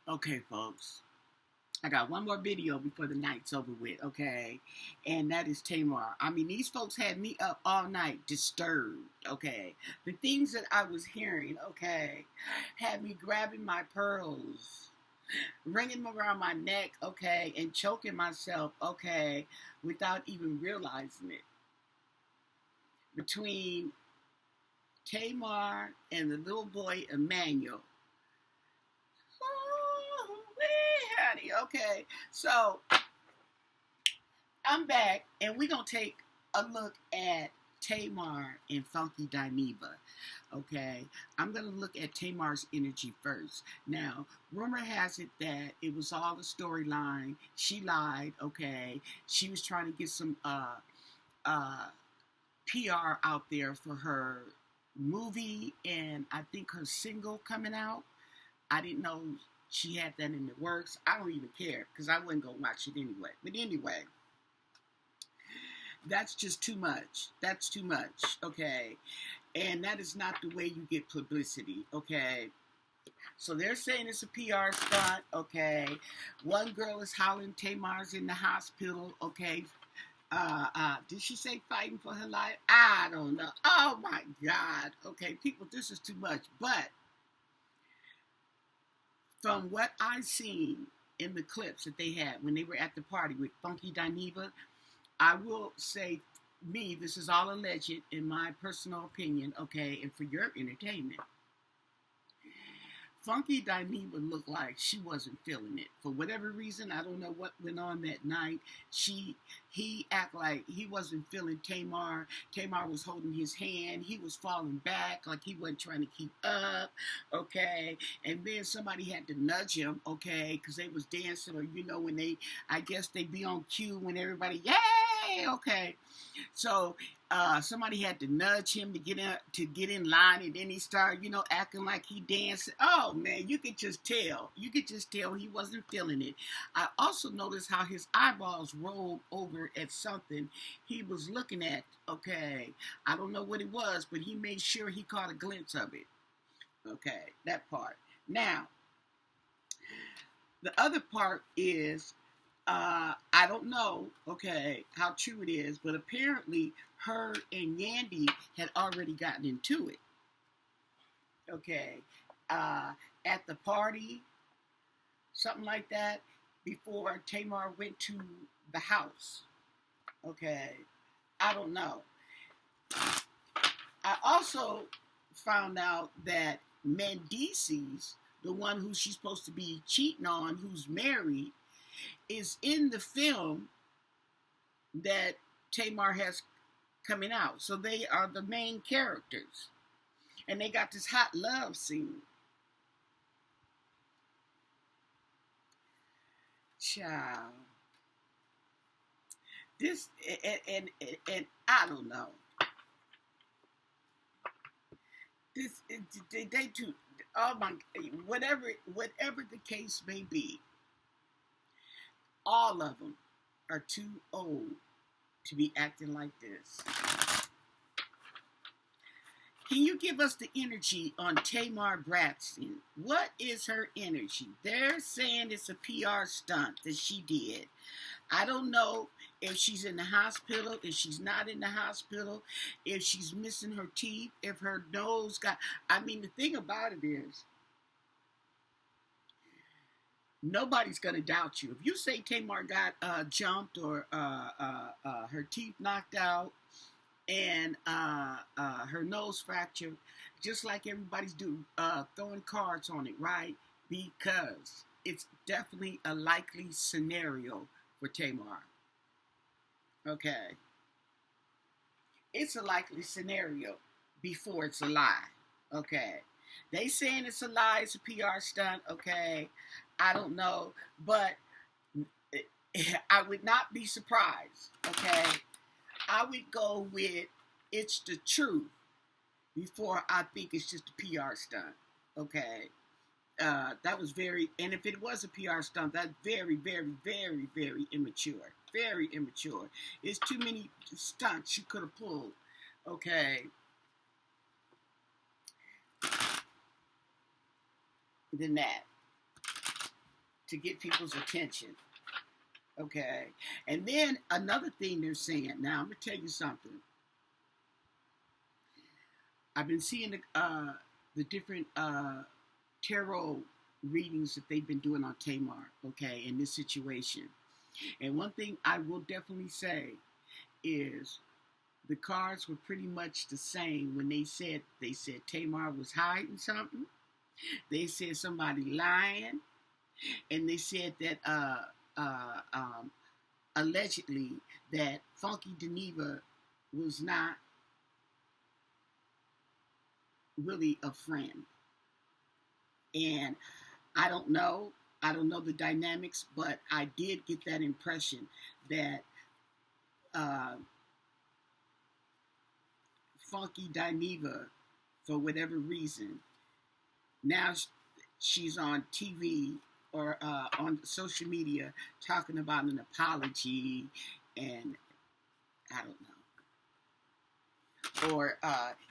Okay, folks. I got one more video before the night's over with, okay? And that is Tamar. I mean, these folks had me up all night, disturbed, okay? The things that I was hearing, okay, had me grabbing my pearls, ringing them around my neck, okay, and choking myself, okay, without even realizing it. Between Tamar and the little boy Emmanuel. Oh, honey. Okay, so I'm back, and we're going to take a look at Tamar and Funky Dineva. Okay, I'm going to look at Tamar's energy first. Now, rumor has it that it was all a storyline. She lied, okay? She was trying to get some uh, PR out there for her movie and I think her single coming out. I didn't know she had that in the works. I don't even care because I wasn't going to watch it anyway. But anyway, that's just too much. That's too much, okay? And that is not the way you get publicity, okay? So they're saying it's a PR stunt, okay? One girl is hollering Tamar's in the hospital, okay? Did she say fighting for her life? I don't know. Oh my God. Okay, people, this is too much. But from what I seen in the clips that they had when they were at the party with Funky Dineva, I will say, this is all alleged in my personal opinion, okay, and for your entertainment. Funky Dineva looked like she wasn't feeling it. For whatever reason, I don't know what went on that night. He acted like he wasn't feeling Tamar. Tamar was holding his hand. He was falling back like he wasn't trying to keep up, okay? And then somebody had to nudge him, okay, because they was dancing, or when I guess they be on cue when everybody, yay, okay. So somebody had to nudge him to get in line, and then he started, acting like he danced. Oh man, you could just tell. You could just tell he wasn't feeling it. I also noticed how his eyeballs rolled over at something he was looking at. Okay, I don't know what it was, but he made sure he caught a glimpse of it. Okay, that part. Now, the other part is I don't know, okay, how true it is, but apparently her and Yandy had already gotten into it, okay, at the party, something like that, before Tamar went to the house, okay, I don't know. I also found out that Mendices, the one who she's supposed to be cheating on, who's married, is in the film that Tamar has coming out. So they are the main characters. And they got this hot love scene. Child. This, and I don't know. This, they do, oh my, whatever the case may be, all of them are too old to be acting like this. Can you give us the energy on Tamar Braxton? What is her energy? They're saying it's a PR stunt that she did. I don't know if she's in the hospital, if she's not in the hospital, if she's missing her teeth, if her nose got... I mean, the thing about it is, nobody's going to doubt you. If you say Tamar got jumped or her teeth knocked out and her nose fractured, just like everybody's throwing cards on it, right? Because it's definitely a likely scenario for Tamar. Okay. It's a likely scenario before it's a lie. Okay. They saying it's a lie, it's a PR stunt, okay? I don't know, but I would not be surprised, okay? I would go with it's the truth before I think it's just a PR stunt, okay? That was very, and if it was a PR stunt, that's very, very, very, very immature. Very immature. There's too many stunts you could have pulled, okay? Than that. to get people's attention. Okay. And then another thing they're saying, now I'm going to tell you something. I've been seeing the different tarot readings that they've been doing on Tamar, okay, in this situation. And one thing I will definitely say is the cards were pretty much the same when they said Tamar was hiding something. They said somebody lying, and they said that allegedly that Funky Dineva was not really a friend. And I don't know the dynamics, but I did get that impression that Funky Dineva, for whatever reason, now she's on TV or on social media talking about an apology, and I don't know. Or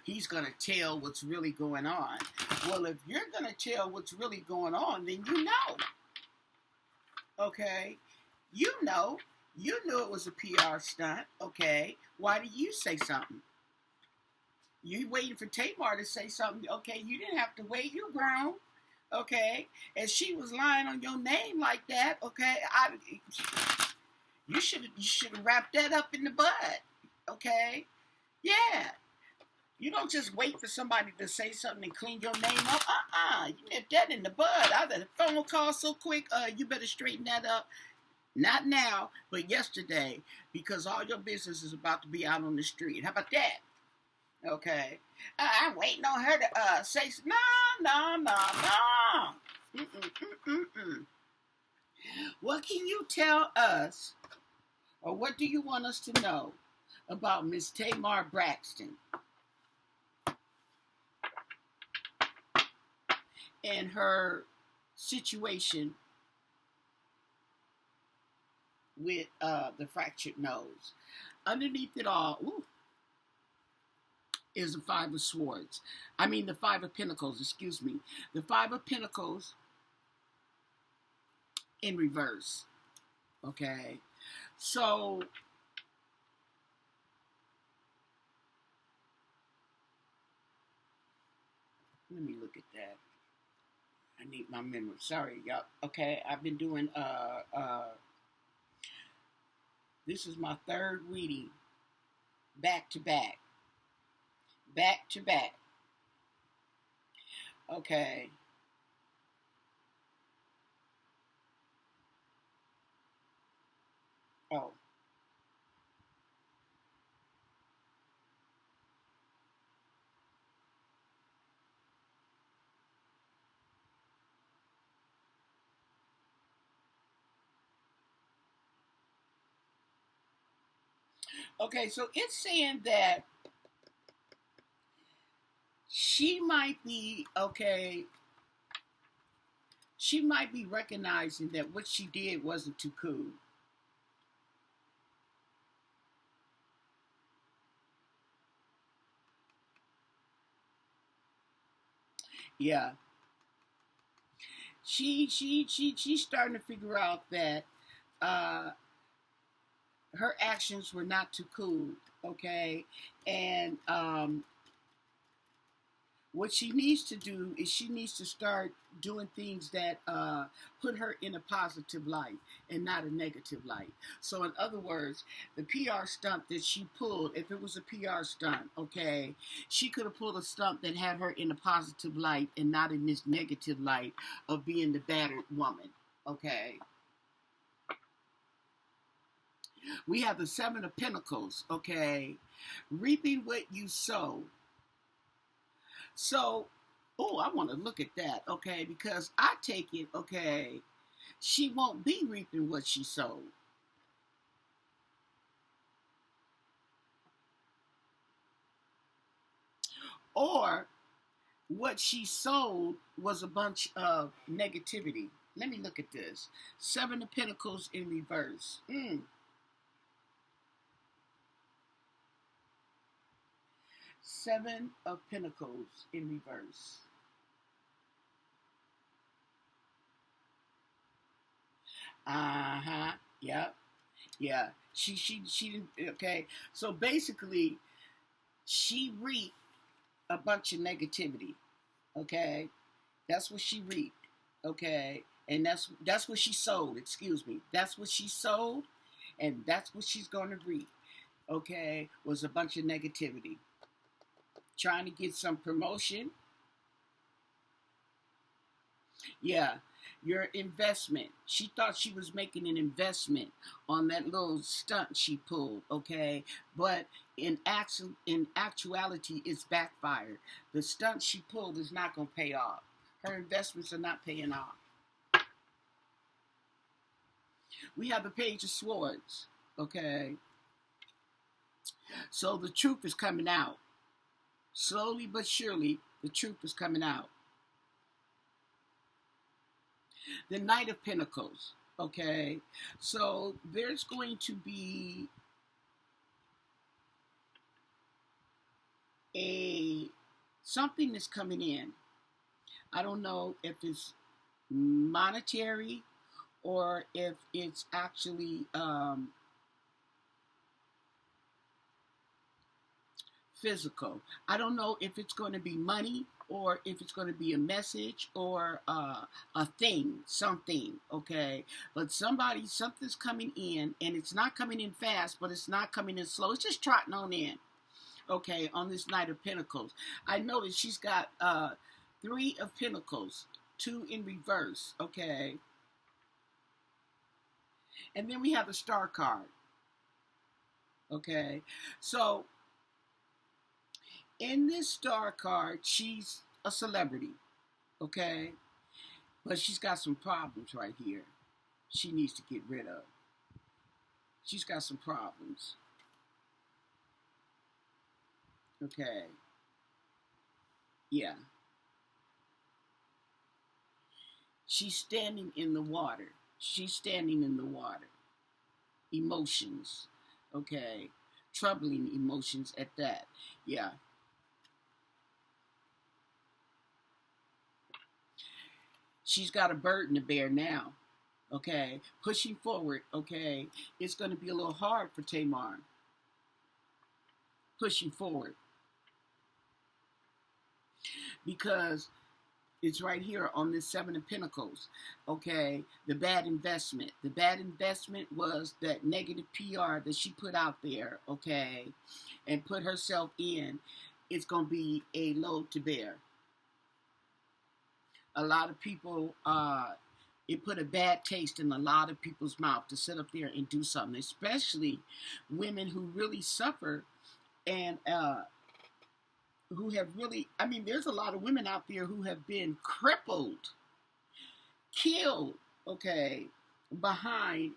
he's going to tell what's really going on. Well, if you're going to tell what's really going on, then you know. Okay? You know. You knew it was a PR stunt. Okay? Why did you say something? You waiting for Tamar to say something. Okay? You didn't have to wait. You grown. Okay? And she was lying on your name like that. Okay? You should have wrapped that up in the bud. Okay? Yeah. You don't just wait for somebody to say something and clean your name up. You nip that in the bud. I got a phone call so quick. You better straighten that up. Not now, but yesterday, because all your business is about to be out on the street. How about that? Okay. I'm waiting on her to say, no. What can you tell us, or what do you want us to know about Miss Tamar Braxton and her situation with the fractured nose? Underneath it all, is the Five of Swords. I mean, the Five of Pentacles, excuse me. The Five of Pentacles in reverse. Okay? So, let me look at that. I need my memory. Sorry, y'all. Okay, I've been doing, this is my third reading, back to back. Back to back. Okay. Oh. Okay, so it's saying that she might be, she might be recognizing that what she did wasn't too cool. Yeah. She's starting to figure out that her actions were not too cool, okay? And what she needs to do is she needs to start doing things that put her in a positive light and not a negative light. So in other words, the PR stunt that she pulled, if it was a PR stunt, okay, she could have pulled a stunt that had her in a positive light and not in this negative light of being the battered woman, okay? We have the Seven of Pentacles, okay? Reaping what you sow. So, I want to look at that, okay? Because I take it, okay, she won't be reaping what she sowed. Or what she sowed was a bunch of negativity. Let me look at this. Seven of Pentacles in reverse. Seven of Pentacles in reverse. Uh-huh. Yep. Yeah. She didn't, okay. So basically, she reaped a bunch of negativity. Okay. That's what she reaped. Okay. And that's what she sowed, excuse me. That's what she sowed, and that's what she's gonna reap. Okay, was a bunch of negativity. Trying to get some promotion. Yeah, your investment. She thought she was making an investment on that little stunt she pulled, okay? But in actuality, it's backfired. The stunt she pulled is not going to pay off. Her investments are not paying off. We have the Page of Swords, okay? So the truth is coming out. Slowly but surely, the truth is coming out. The Knight of Pentacles, okay? So there's going to be something that's coming in. I don't know if it's monetary or if it's actually physical. I don't know if it's going to be money or if it's going to be a message or a thing, something, okay? But something's coming in, and it's not coming in fast, but it's not coming in slow. It's just trotting on in, okay, on this Knight of Pentacles. I noticed she's got 3 of Pentacles, 2 in reverse, okay? And then we have the Star card, okay? So in this Star card, she's a celebrity, okay? But she's got some problems right here she needs to get rid of. She's got some problems, okay? Yeah. She's standing in the water. She's standing in the water. Emotions, okay? Troubling emotions at that, yeah. She's got a burden to bear now, okay? Pushing forward, okay? It's going to be a little hard for Tamar. Pushing forward. Because it's right here on this 7 of Pentacles, okay? The bad investment. The bad investment was that negative PR that she put out there, okay? And put herself in. It's going to be a load to bear. A lot of people, it put a bad taste in a lot of people's mouth to sit up there and do something, especially women who really suffer and who have really, I mean, there's a lot of women out there who have been crippled, killed, okay, behind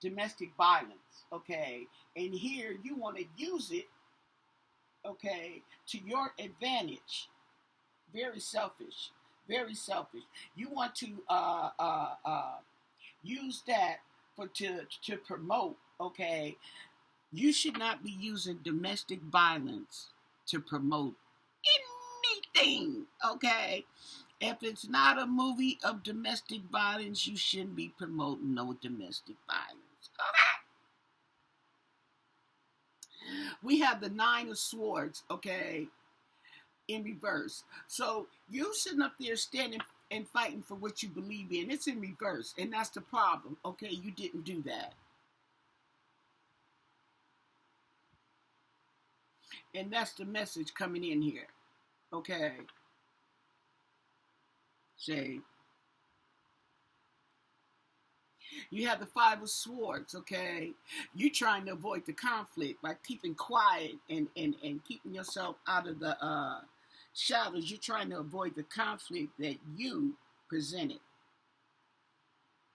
domestic violence, okay, and here you want to use it, okay, to your advantage. Very selfish. Very selfish. You want to use that to promote, okay? You should not be using domestic violence to promote anything, okay? If it's not a movie of domestic violence, you shouldn't be promoting no domestic violence, okay? We have the 9 of Swords, okay? In reverse. So you sitting up there standing and fighting for what you believe in. It's in reverse, and that's the problem. Okay, you didn't do that. And that's the message coming in here. Okay. Say. You have the 5 of Swords, okay? You trying to avoid the conflict by keeping quiet and keeping yourself out of the shadows. You're trying to avoid the conflict that you presented.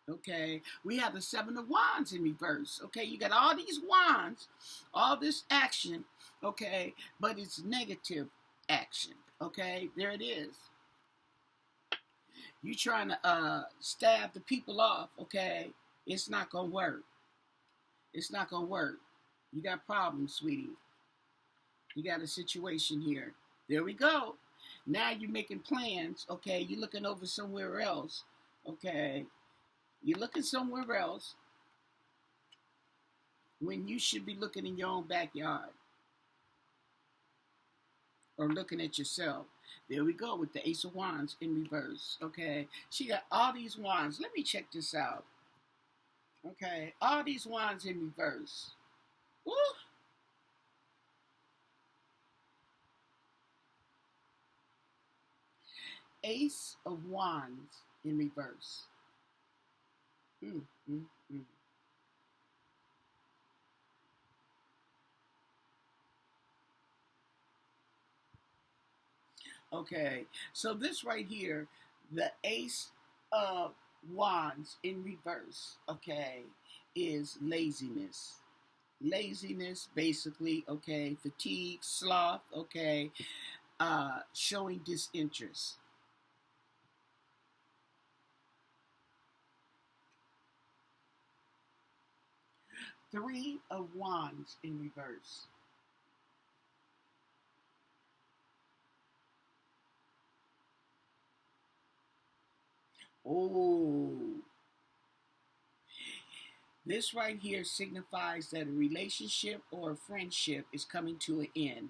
Okay, we have the 7 of Wands in reverse. Okay, you got all these wands, all this action, okay, but it's negative action. Okay, there it is. You trying to stab the people off, okay? It's not gonna work. It's not gonna work. You got problems, sweetie. You got a situation here. There we go. Now you're making plans, okay? You're looking over somewhere else, okay? You're looking somewhere else when you should be looking in your own backyard or looking at yourself. There we go with the Ace of Wands in reverse. Okay. She got all these wands. Let me check this out. Okay. All these wands in reverse. Woo! Ace of Wands in reverse. Mm, mm, mm. Okay, so this right here, the Ace of Wands in reverse, okay, is laziness. Laziness, basically, okay, fatigue, sloth, okay, showing disinterest. Three of Wands in reverse. Oh, this right here signifies that a relationship or a friendship is coming to an end.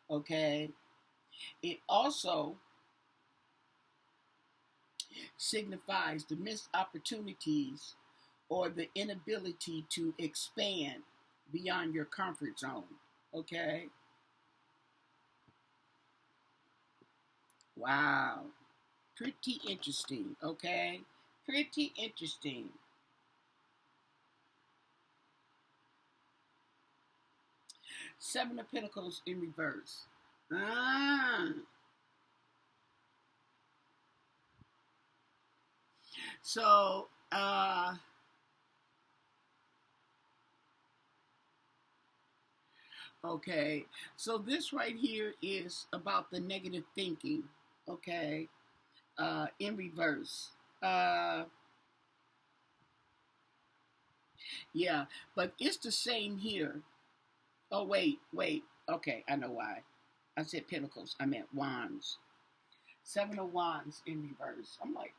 Okay. It also signifies the missed opportunities or the inability to expand beyond your comfort zone. Okay. Wow. Pretty interesting. Okay. Pretty interesting. Seven of Pentacles in reverse. Ah. So, okay. So this right here is about the negative thinking. Okay. In reverse. Yeah, but it's the same here. Oh, wait, wait. Okay, I know why. I said pentacles. I meant wands. Seven of wands in reverse. I'm like,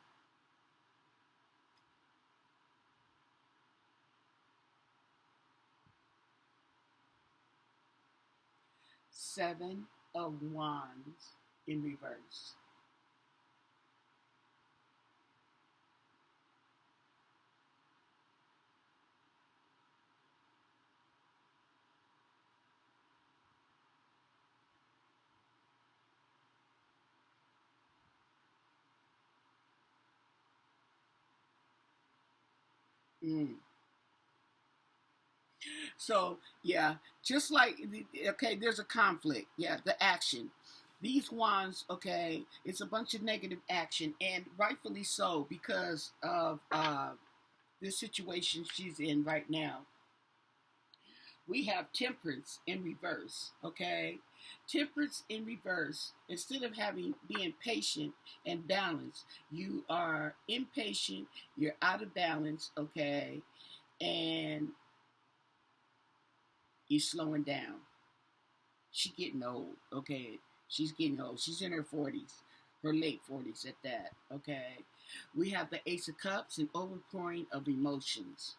seven of wands in reverse. Mm. So, yeah, just like, okay, there's a conflict. Yeah, the action. These wands, okay, it's a bunch of negative action, and rightfully so because of this situation she's in right now. We have temperance in reverse, okay? Temperance in reverse, instead of having being patient and balanced, you are impatient, you're out of balance, okay? And you're slowing down. She's getting old, okay? She's getting old. She's in her 40s, her late 40s at that, okay? We have the Ace of Cups and overpouring of emotions.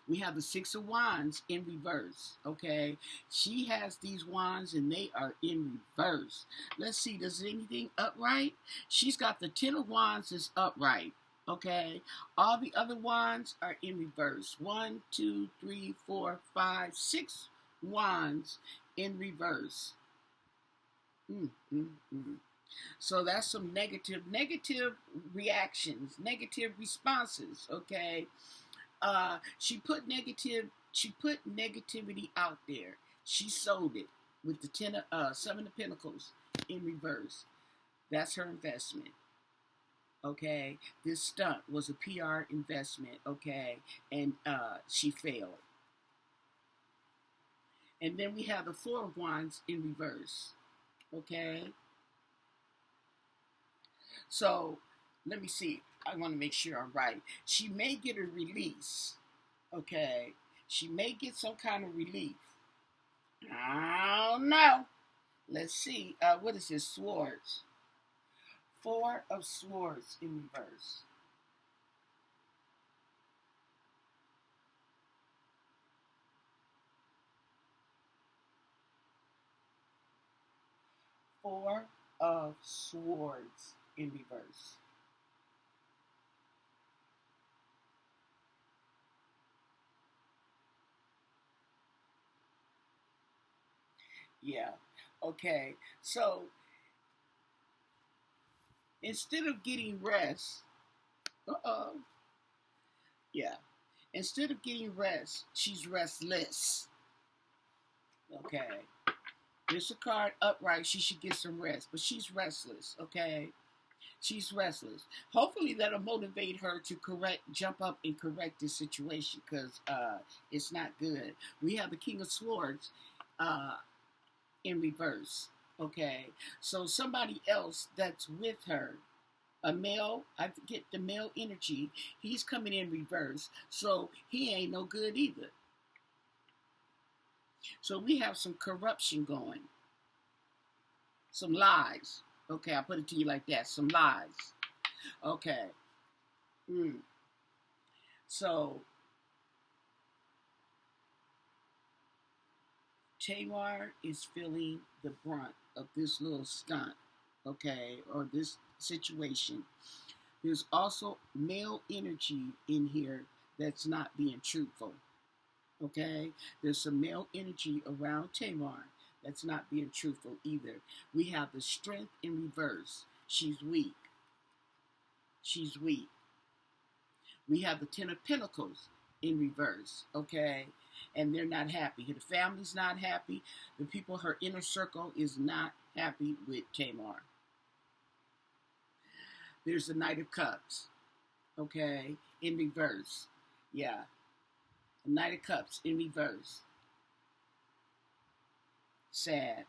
We have the Six of Wands in reverse, okay? She has these wands and they are in reverse. Let's see, does anything upright? She's got the Ten of Wands is upright, okay? All the other wands are in reverse. One, two, three, four, five, six wands in reverse. Mm, mm, mm. So that's some negative reactions, negative responses, okay? She put negativity out there. She sold it with the seven of pentacles in reverse. That's her investment. Okay, this stunt was a PR investment. Okay, and she failed. And then we have the Four of Wands in reverse. Okay, so let me see. I want to make sure I'm right. She may get a release. Okay, she may get some kind of relief. I don't know. Let's see. What is this? Swords. Four of Swords in reverse. Four of Swords in reverse. Yeah. Okay. So instead of getting rest, yeah. Instead of getting rest, she's restless. Okay. There's a card upright. She should get some rest, but she's restless. Okay. She's restless. Hopefully that'll motivate her to jump up and correct this situation because it's not good. We have the King of Swords in reverse. Okay, so somebody else that's with her, a male, I get the male energy, he's coming in reverse, so he ain't no good either. So we have some corruption going, some lies. Okay, I put it to you like that, some lies. Okay. So Tamar is feeling the brunt of this little stunt, okay, or this situation. There's also male energy in here that's not being truthful, okay? There's some male energy around Tamar that's not being truthful either. We have the Strength in reverse. She's weak. She's weak. We have the Ten of Pentacles in reverse, okay? And they're not happy. The family's not happy. The people, her inner circle, is not happy with Tamar. There's the Knight of Cups, okay, in reverse. Yeah, the Knight of Cups in reverse. Sad,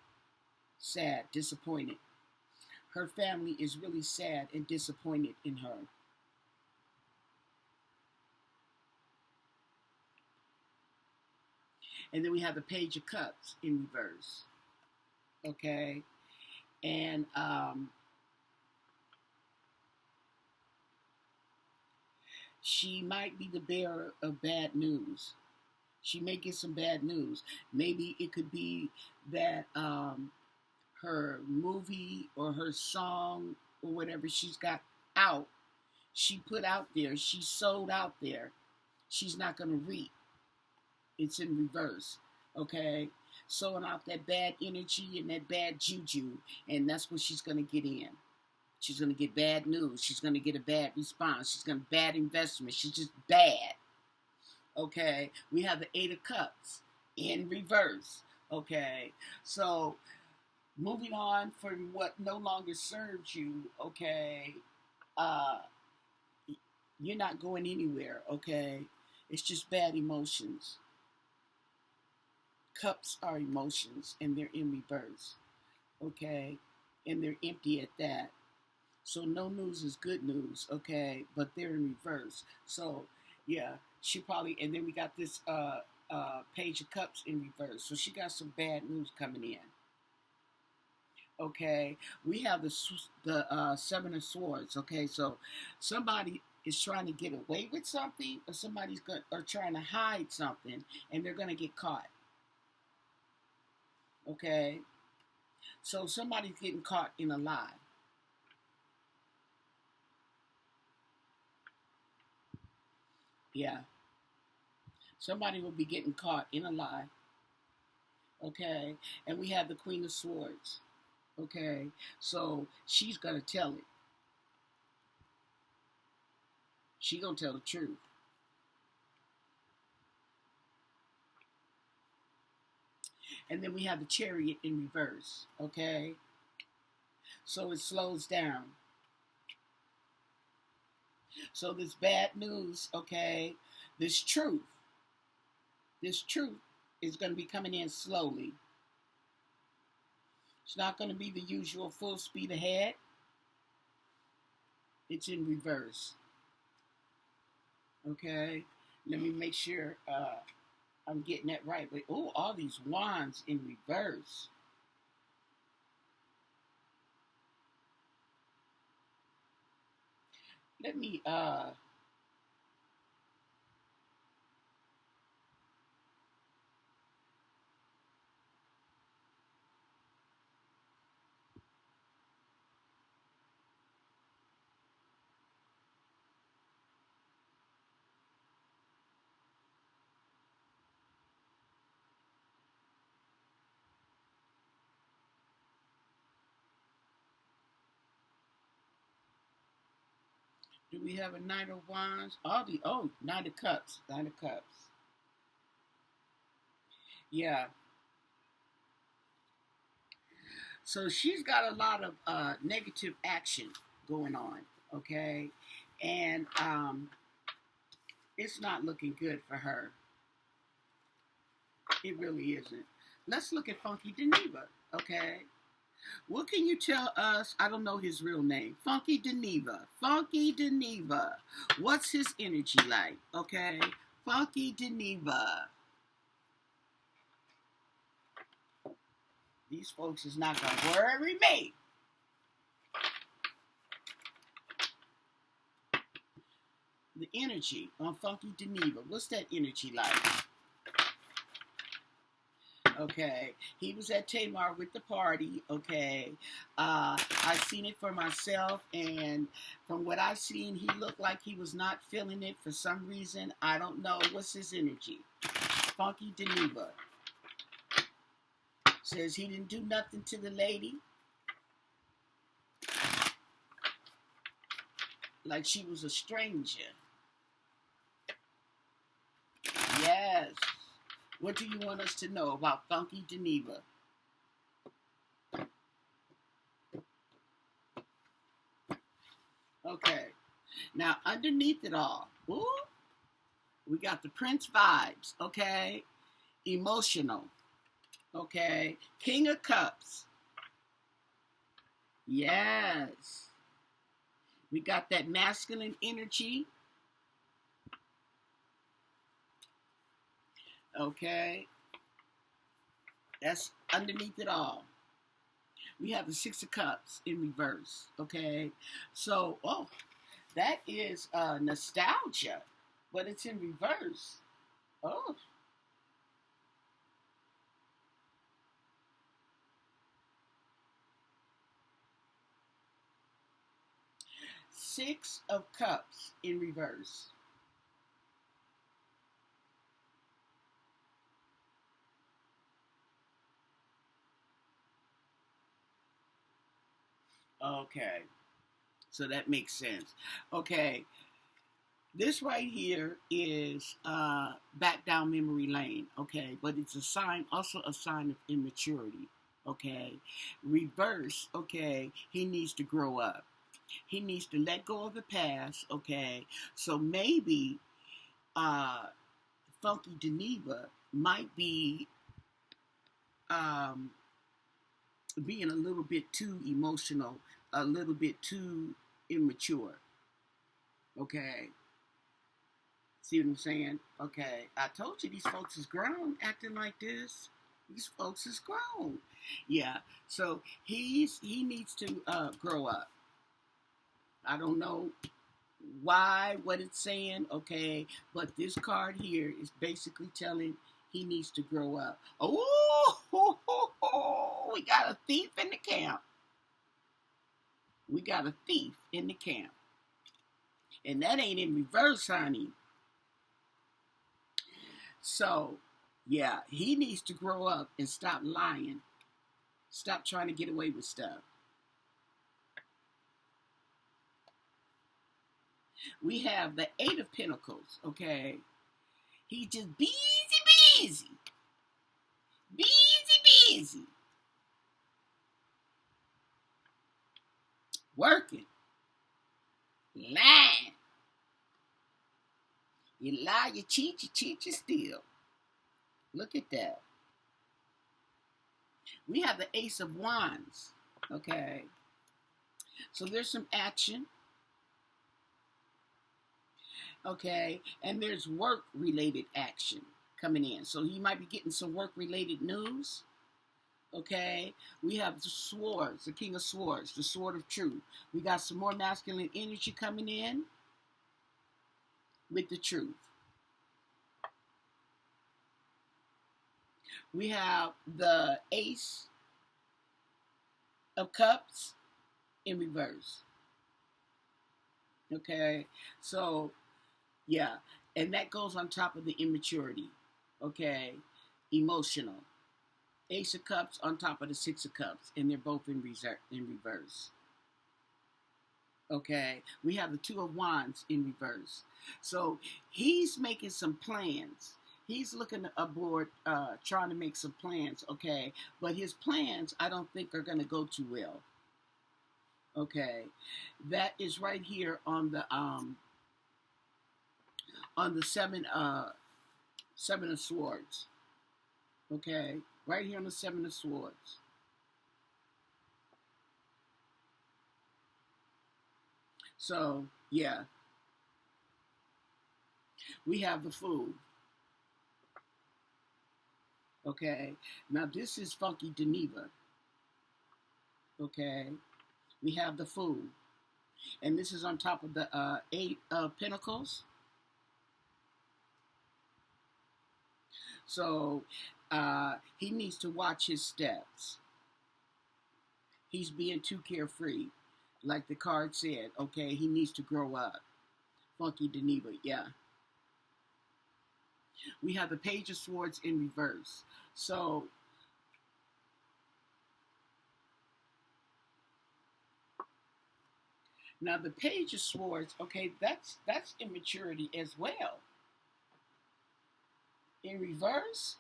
sad, disappointed. Her family is really sad and disappointed in her. And then we have the Page of Cups in reverse. Okay. And she might be the bearer of bad news. She may get some bad news. Maybe it could be that her movie or her song or whatever she's got out, she put out there, she sold out there, she's not going to reap. It's in reverse, okay? Sowing out that bad energy and that bad juju, and that's what she's going to get in. She's going to get bad news. She's going to get a bad response. She's going to bad investment. She's just bad, okay? We have the Eight of Cups in reverse, okay? So moving on from what no longer serves you, okay? You're not going anywhere, okay? It's just bad emotions. Cups are emotions, and they're in reverse, okay? And they're empty at that. So no news is good news, okay? But they're in reverse. So, yeah, she probably, and then we got this Page of Cups in reverse. So she got some bad news coming in. Okay, we have the Seven of Swords. Okay, so somebody is trying to get away with something, or somebody's trying to hide something, and they're gonna get caught. Okay, so somebody's getting caught in a lie. Yeah, somebody will be getting caught in a lie. Okay, and we have the Queen of Swords. Okay, so she's gonna tell it. She gonna tell the truth. And then we have the Chariot in reverse. Okay, so it slows down. So this bad news, okay, this truth is going to be coming in slowly. It's not going to be the usual full speed ahead. It's in reverse. Okay, let me make sure I'm getting that right. But oh, all these wands in reverse. Let me do we have a Knight of Wands? Knight of Cups. Knight of Cups. Yeah. So she's got a lot of negative action going on, okay? And it's not looking good for her. It really isn't. Let's look at Funky Dineva, okay? What can you tell us? I don't know his real name. Funky Dineva. Funky Dineva. What's his energy like, okay? Funky Dineva. These folks is not going to worry me. The energy on Funky Dineva. What's that energy like? Okay, he was at Tamar with the party. Okay, I seen it for myself, and from what I've seen, he looked like he was not feeling it for some reason. I don't know. What's his energy? Funky Dineva says he didn't do nothing to the lady, like she was a stranger. Yes. What do you want us to know about Funky Dineva? Okay. Now, underneath it all, ooh, we got the Prince vibes, okay? Emotional, okay? King of Cups. Yes. We got that masculine energy, okay? That's underneath it all. We have the Six of Cups in reverse, okay? So, that is nostalgia, but it's in reverse. Oh. Six of Cups in reverse. Okay. So that makes sense. Okay. This right here is back down memory lane, okay? But it's a sign, also a sign of immaturity, okay? Reverse, okay? He needs to grow up. He needs to let go of the past, okay? So maybe Funky Dineva might be um, being a little bit too emotional, a little bit too immature, okay? See what I'm saying? Okay, I told you these folks is grown acting like this. These folks is grown. Yeah, so he needs to grow up. I don't know why, what it's saying, okay, but this card here is basically telling he needs to grow up. Oh, we got a thief in the camp. We got a thief in the camp. And that ain't in reverse, honey. So, yeah, he needs to grow up and stop lying. Stop trying to get away with stuff. We have the Eight of Pentacles, okay? He just busy. Busy. Working. Lying. You lie, you cheat, you steal. Look at that. We have the Ace of Wands, okay? So there's some action, okay? And there's work-related action coming in. So he might be getting some work-related news, Okay, we have the swords, the king of swords, the sword of truth. We got some more masculine energy coming in with the truth. We have the ace of cups in reverse. Okay, so yeah, and that goes on top of the immaturity. Okay, emotional. Ace of cups on top of the six of cups, and they're both in reverse. Okay, we have the two of wands in reverse. So he's making some plans. He's looking aboard, trying to make some plans. Okay, but his plans, I don't think are going to go too well. Okay, that is right here on the seven of swords. Okay, right here on the seven of swords. So yeah, we have the fool. Okay, now this is Funky Dineva. Okay, we have the fool, and this is on top of the eight of pentacles. So he needs to watch his steps. He's being too carefree, like the card said. Okay, he needs to grow up. Funky Dineva, yeah. We have the page of swords in reverse. So now the page of swords, okay, that's immaturity as well. In reverse,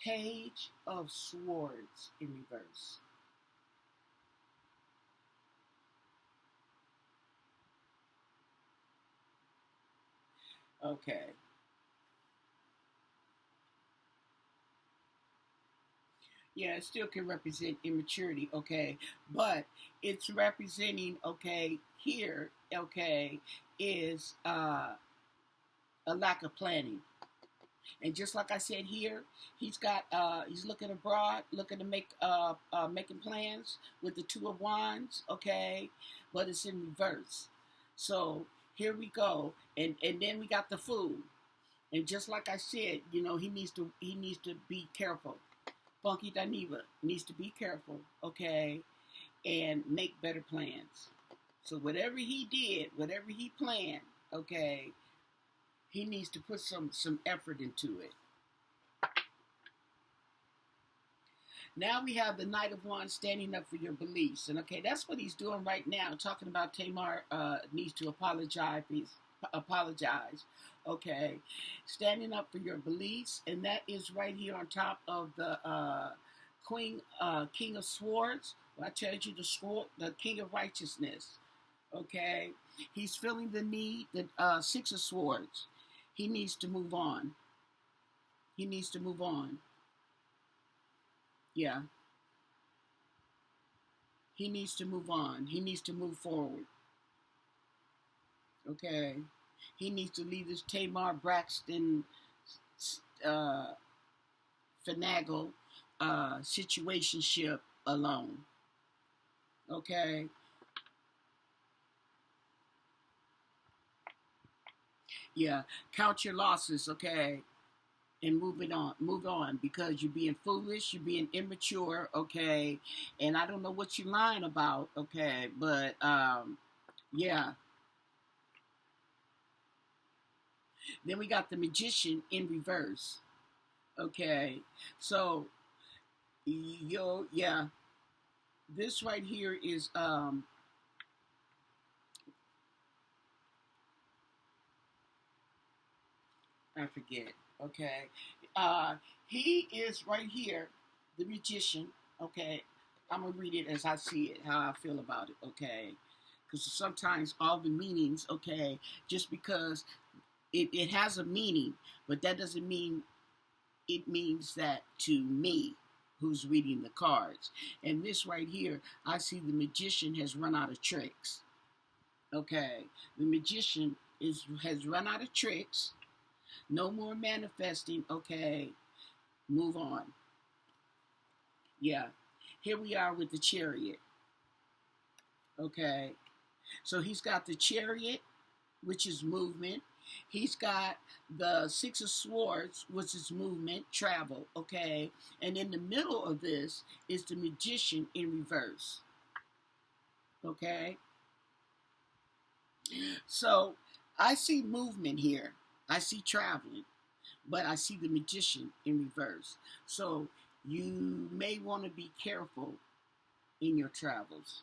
page of swords in reverse. Okay. Yeah, it still can represent immaturity, okay, but it's representing, okay, here, okay, is a lack of planning. And just like I said here, he's looking abroad, looking to make making plans with the two of wands, okay, but it's in reverse. So here we go, and then we got the fool, and just like I said, you know, he needs to be careful. Funky Dineva needs to be careful, okay, and make better plans. So whatever he did, whatever he planned, okay, he needs to put some effort into it. Now we have the Knight of Wands standing up for your beliefs. And okay, that's what he's doing right now, talking about Tamar needs to apologize. Apologize. Okay. Standing up for your beliefs. And that is right here on top of the King of Swords. Well, I tell you the King of Righteousness. Okay. He's feeling the need, the Six of Swords. He needs to move on. He needs to move on. Yeah. He needs to move on. He needs to move forward. Okay. He needs to leave this Tamar Braxton uh, finagle situationship alone. Okay. Yeah. Count your losses. Okay. And move on, because you're being foolish, you're being immature, okay, and I don't know what you're lying about, okay, but yeah. Then we got the Magician in reverse, okay, so yeah, this right here is I forget. Okay. Uh, he is right here, the Magician. Okay. I'm going to read it as I see it, how I feel about it. Okay. Because sometimes all the meanings, okay, just because it has a meaning, but that doesn't mean it means that to me who's reading the cards. And this right here, I see the Magician has run out of tricks. Okay. The Magician has run out of tricks. No more manifesting. Okay, move on. Yeah, here we are with the Chariot. Okay, so he's got the Chariot, which is movement. He's got the Six of Swords, which is movement, travel. Okay, and in the middle of this is the Magician in reverse. Okay, so I see movement here. I see traveling, but I see the Magician in reverse. So you may want to be careful in your travels.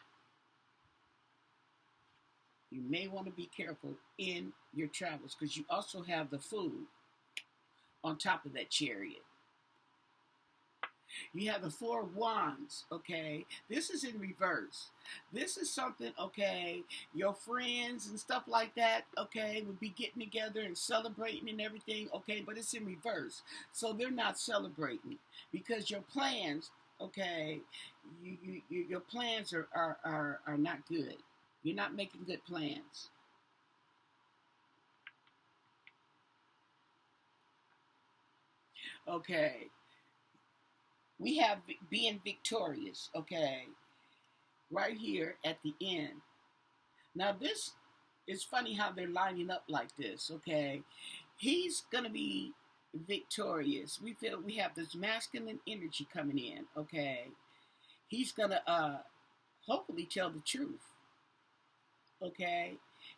You may want to be careful in your travels because you also have the Fool on top of that Chariot. You have the Four of Wands, okay? This is in reverse. This is something, okay, your friends and stuff like that, okay, would be getting together and celebrating and everything, okay, but it's in reverse. So they're not celebrating because your plans, okay, your plans are not good. You're not making good plans. Okay. We have being victorious, okay, right here at the end. Now, this is funny how they're lining up like this, okay? He's going to be victorious. We feel we have this masculine energy coming in, okay? He's going to hopefully tell the truth, okay?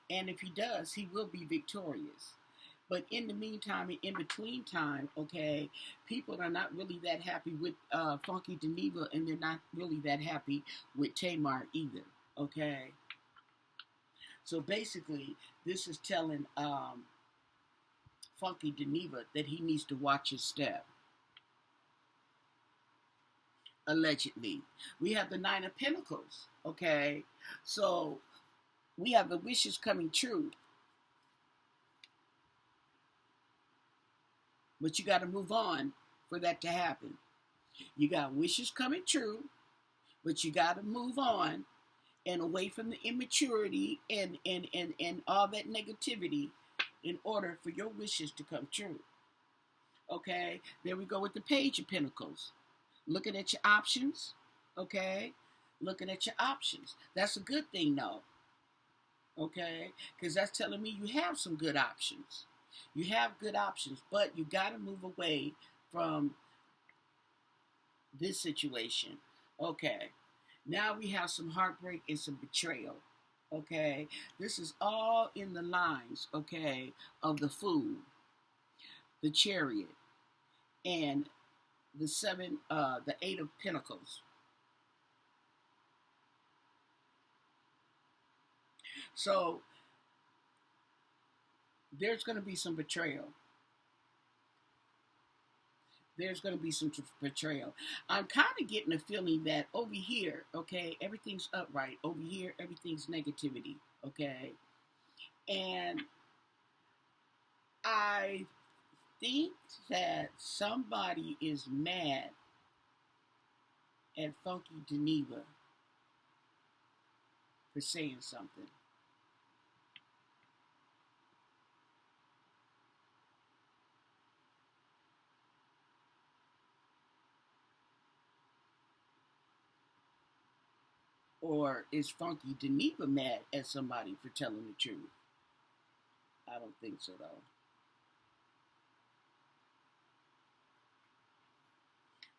And if he does, he will be victorious. But in the meantime, in between time, okay, people are not really that happy with Funky Dineva, and they're not really that happy with Tamar either, okay? So basically, this is telling Funky Dineva that he needs to watch his step. Allegedly. We have the Nine of Pentacles, okay? So we have the wishes coming true. But you got to move on for that to happen. You got wishes coming true, but you got to move on and away from the immaturity and all that negativity in order for your wishes to come true. Okay, there we go with the Page of Pentacles. Looking at your options, okay? Looking at your options. That's a good thing, though. Okay, because that's telling me you have some good options. You have good options, but you got to move away from this situation. Okay, now we have some heartbreak and some betrayal. Okay, this is all in the lines, okay, of the Fool, the Chariot, and the Eight of Pentacles. So there's going to be some betrayal. There's going to be some betrayal. I'm kind of getting a feeling that over here, okay, everything's upright. Over here, everything's negativity, okay? And I think that somebody is mad at Funky Dineva for saying something. Or is Funky Dineva mad at somebody for telling the truth? I don't think so, though.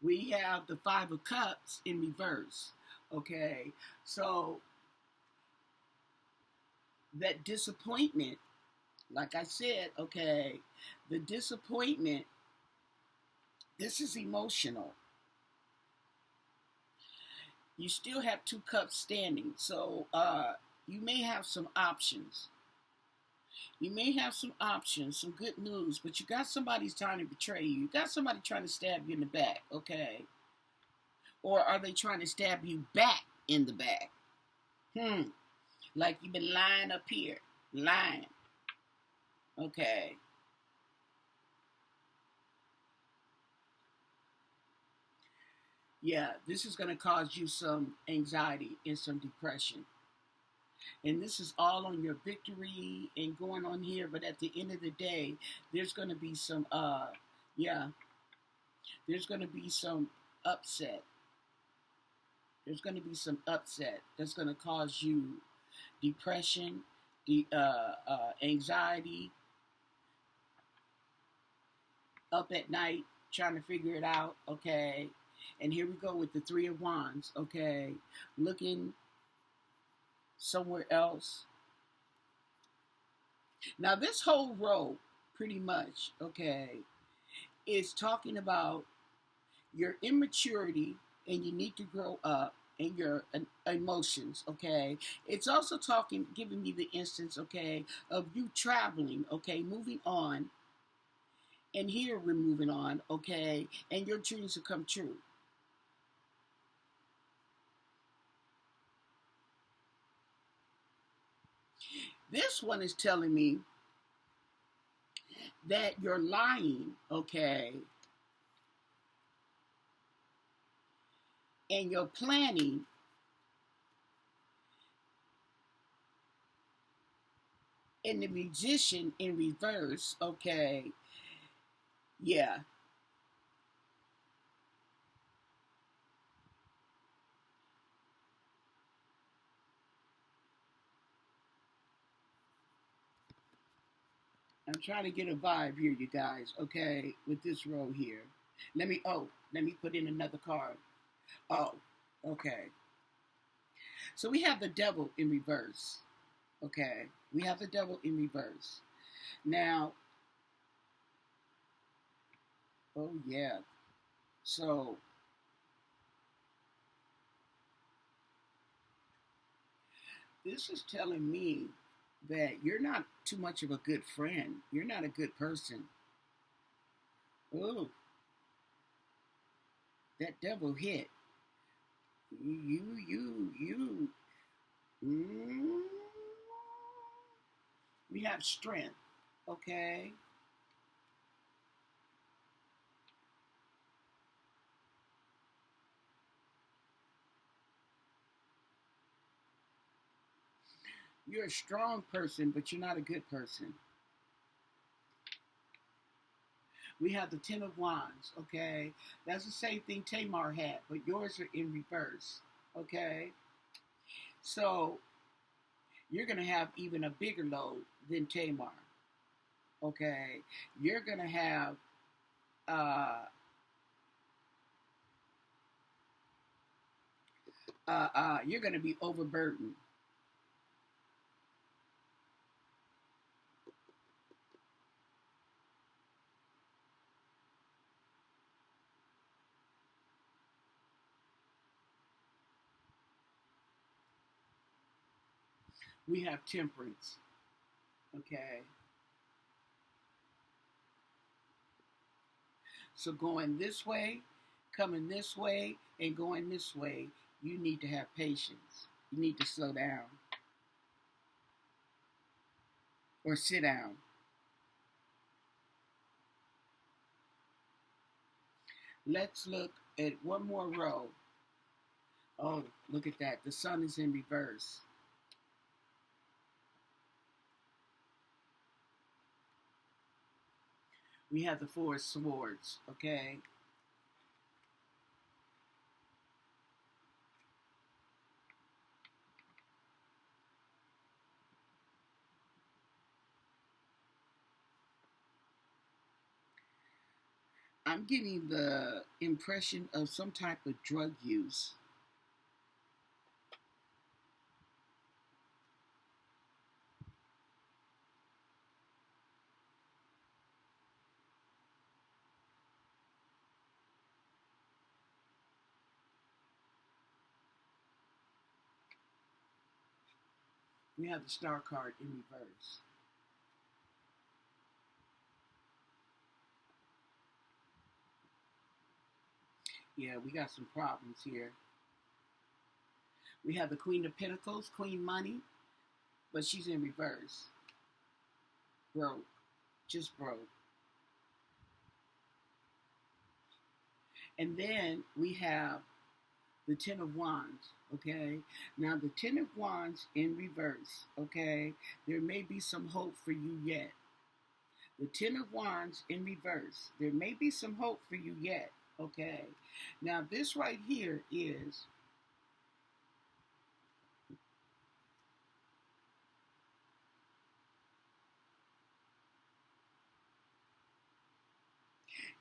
We have the Five of Cups in reverse. Okay, so that disappointment, like I said, okay, the disappointment, this is emotional. You still have two cups standing, so you may have some options. You may have some options, some good news, but you got somebody's trying to betray you. You got somebody trying to stab you in the back, okay? Or are they trying to stab you back in the back? Like you've been lying up here. Lying. Okay. Yeah, this is going to cause you some anxiety and some depression. And this is all on your victory and going on here. But at the end of the day, there's going to be some, yeah, there's going to be some upset. There's going to be some upset that's going to cause you depression, anxiety, up at night trying to figure it out, okay? And here we go with the Three of Wands, okay? Looking somewhere else. Now, this whole row, pretty much, okay, is talking about your immaturity and you need to grow up and your emotions, okay? It's also talking, giving me the instance, okay, of you traveling, okay, moving on. And here we're moving on, okay, and your dreams will come true. This one is telling me that you're lying, okay, and you're planning, and the Magician in reverse, okay, yeah. I'm trying to get a vibe here, you guys, okay, with this row here. Let me put in another card. Oh, okay. So we have the Devil in reverse, okay? We have the Devil in reverse. Now, oh yeah. So this is telling me that you're not too much of a good friend. You're not a good person. Oh, that devil hit. You. Mm, we have strength, okay? You're a strong person, but you're not a good person. We have the Ten of Wands, okay? That's the same thing Tamar had, but yours are in reverse, okay? So you're going to have even a bigger load than Tamar, okay? You're going to have, uh, you're going to be overburdened. We have temperance, okay? So going this way, coming this way, and going this way, you need to have patience. You need to slow down or sit down. Let's look at one more row. Oh, look at that. The sun is in reverse. We have the Four of Swords, okay? I'm getting the impression of some type of drug use. We have the Star card in reverse. Yeah, we got some problems here. We have the Queen of Pentacles, Queen Money, but she's in reverse. Broke. Just broke. And then we have the Ten of Wands, okay? Now, the Ten of Wands in reverse, okay? There may be some hope for you yet. The Ten of Wands in reverse. There may be some hope for you yet, okay? Now, this right here is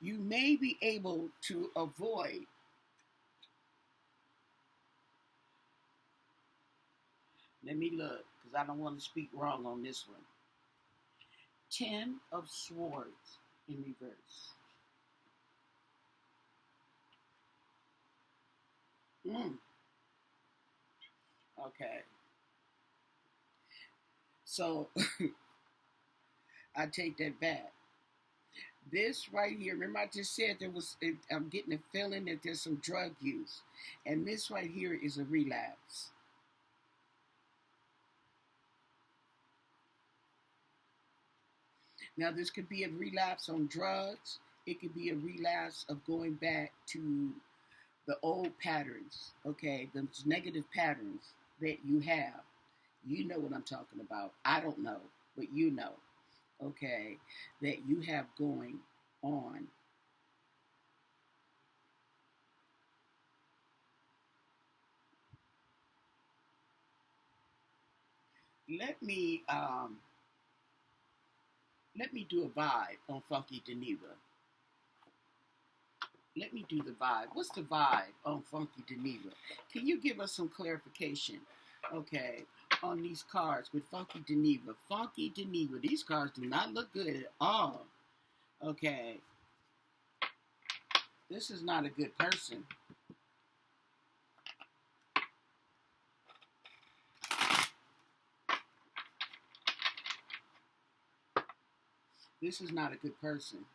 you may be able to avoid. Let me look, because I don't want to speak wrong on this one. Ten of Swords in reverse. Okay. So, I take that back. This right here, remember I just said I'm getting a feeling that there's some drug use. And this right here is a relapse. Now, this could be a relapse on drugs. It could be a relapse of going back to the old patterns, okay? Those negative patterns that you have. You know what I'm talking about. I don't know, but you know, okay, that you have going on. Let me do a vibe on Funky Dineva. Let me do the vibe. What's the vibe on Funky Dineva? Can you give us some clarification, okay, on these cards with Funky Dineva? Funky Dineva. These cards do not look good at all, okay? This is not a good person. This is not a good person.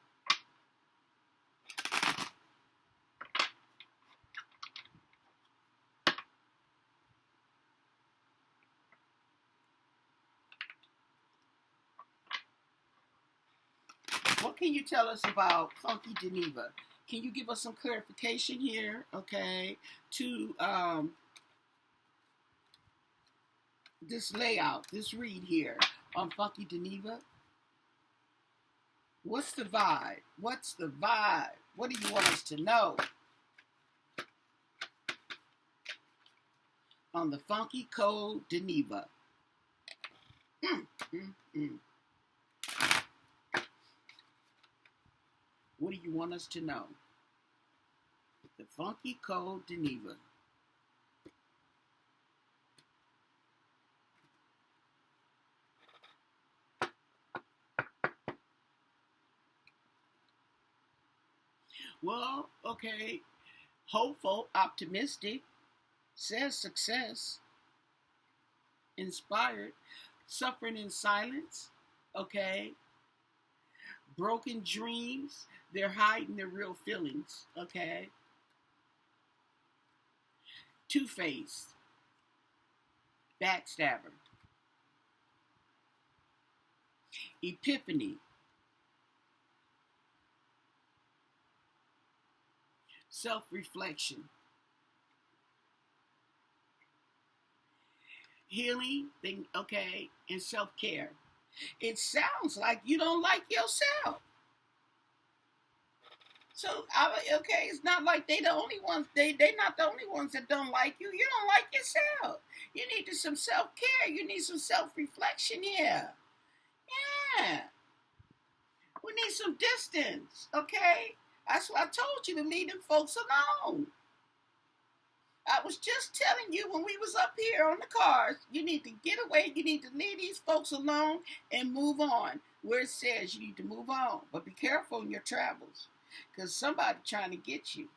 What can you tell us about Funky Dineva? Can you give us some clarification here, okay, to this layout, this read here on Funky Dineva? What's the vibe? What's the vibe? What do you want us to know on the Funky Code Dineva? What do you want us to know? The Funky Code Dineva. Well, okay, hopeful, optimistic, says success, inspired, suffering in silence, okay, broken dreams, they're hiding their real feelings, okay, two-faced, backstabber, epiphany, self-reflection, healing, okay, and self-care. It sounds like you don't like yourself. So, okay, it's not like they the only ones. They not the only ones that don't like you. You don't like yourself. You need some self-care. You need some self-reflection here. Yeah. We need some distance, okay? That's why I told you to leave them folks alone. I was just telling you when we was up here on the cars, you need to get away. You need to leave these folks alone and move on. Where it says you need to move on. But be careful in your travels. Because somebody trying to get you.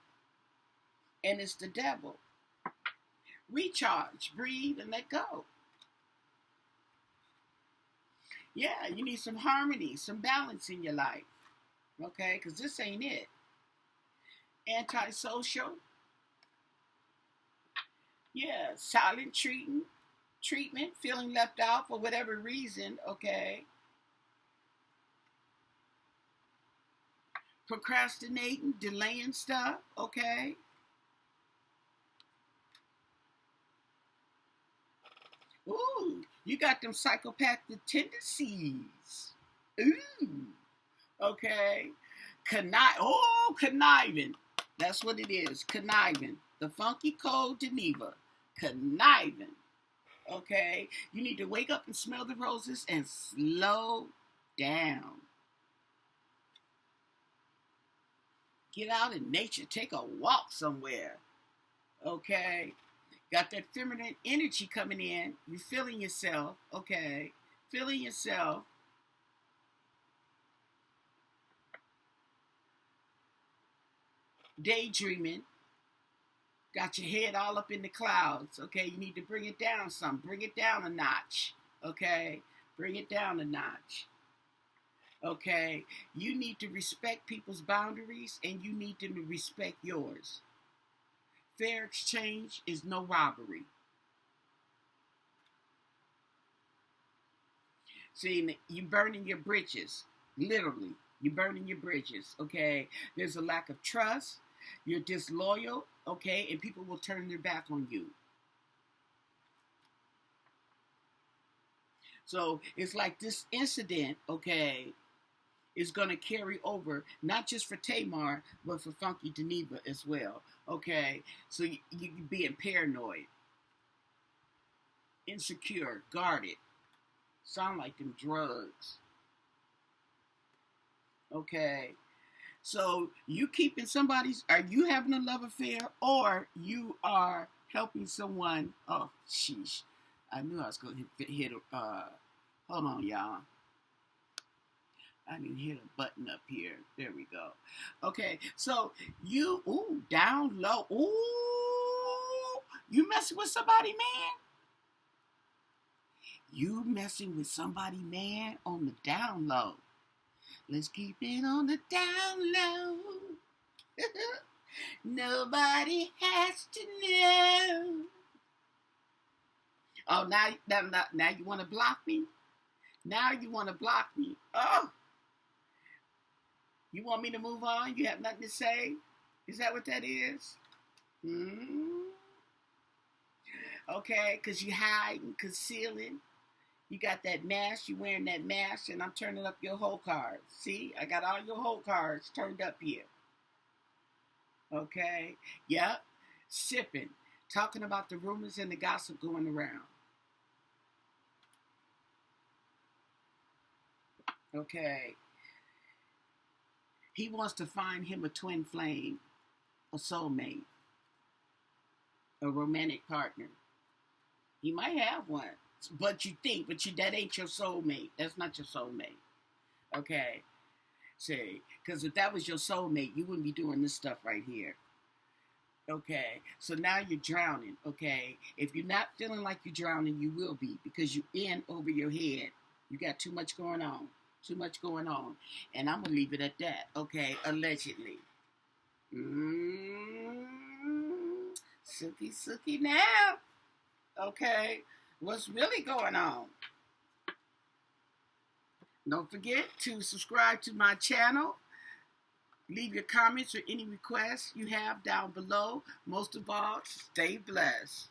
And it's the devil. Recharge, breathe, and let go. Yeah, you need some harmony, some balance in your life. Okay, because this ain't it. Antisocial. Yeah, silent treatment, feeling left out for whatever reason, okay. Procrastinating, delaying stuff, okay. Ooh, you got them psychopathic tendencies. Ooh, okay. Conniving. That's what it is. Conniving. The Funky Dineva. Conniving. Okay. You need to wake up and smell the roses and slow down. Get out in nature. Take a walk somewhere. Okay. Got that feminine energy coming in. You're feeling yourself. Okay. Feeling yourself. Daydreaming. Got your head all up in the clouds. Okay. You need to bring it down some. Bring it down a notch. Okay. Bring it down a notch. Okay. You need to respect people's boundaries and you need them to respect yours. Fair exchange is no robbery. See, you burning your bridges. Literally, you're burning your bridges. Okay, there's a lack of trust. You're disloyal. Okay, and people will turn their back on you. So it's like this incident. Okay, is going to carry over not just for Tamar but for Funky Dineva as well. Okay, so you being paranoid, insecure, guarded. Sound like them drugs. Okay. So you keeping somebody's, are you having a love affair or you are helping someone? Oh, sheesh. I knew I was going to hit hold on, y'all. I didn't hit a button up here. There we go. Okay. So you, down low. Ooh, you messing with somebody, man? You messing with somebody, man, on the down low. Let's keep it on the down low. Nobody has to know. Oh, now you want to block me? Now you want to block me. Oh, you want me to move on? You have nothing to say? Is that what that is? Okay, because you hiding, concealing. You got that mask, you wearing that mask, and I'm turning up your whole cards. See, I got all your whole cards turned up here. Okay, yep, sipping, talking about the rumors and the gossip going around. Okay, he wants to find him a twin flame, a soulmate, a romantic partner. He might have one. But that ain't your soulmate. That's not your soulmate. Okay. See, because if that was your soulmate, you wouldn't be doing this stuff right here. Okay. So now you're drowning. Okay. If you're not feeling like you're drowning, you will be because you're in over your head. You got too much going on. Too much going on. And I'm going to leave it at that. Okay. Allegedly. Sookie now. Okay. What's really going on? Don't forget to subscribe to my channel. Leave your comments or any requests you have down below. Most of all, stay blessed.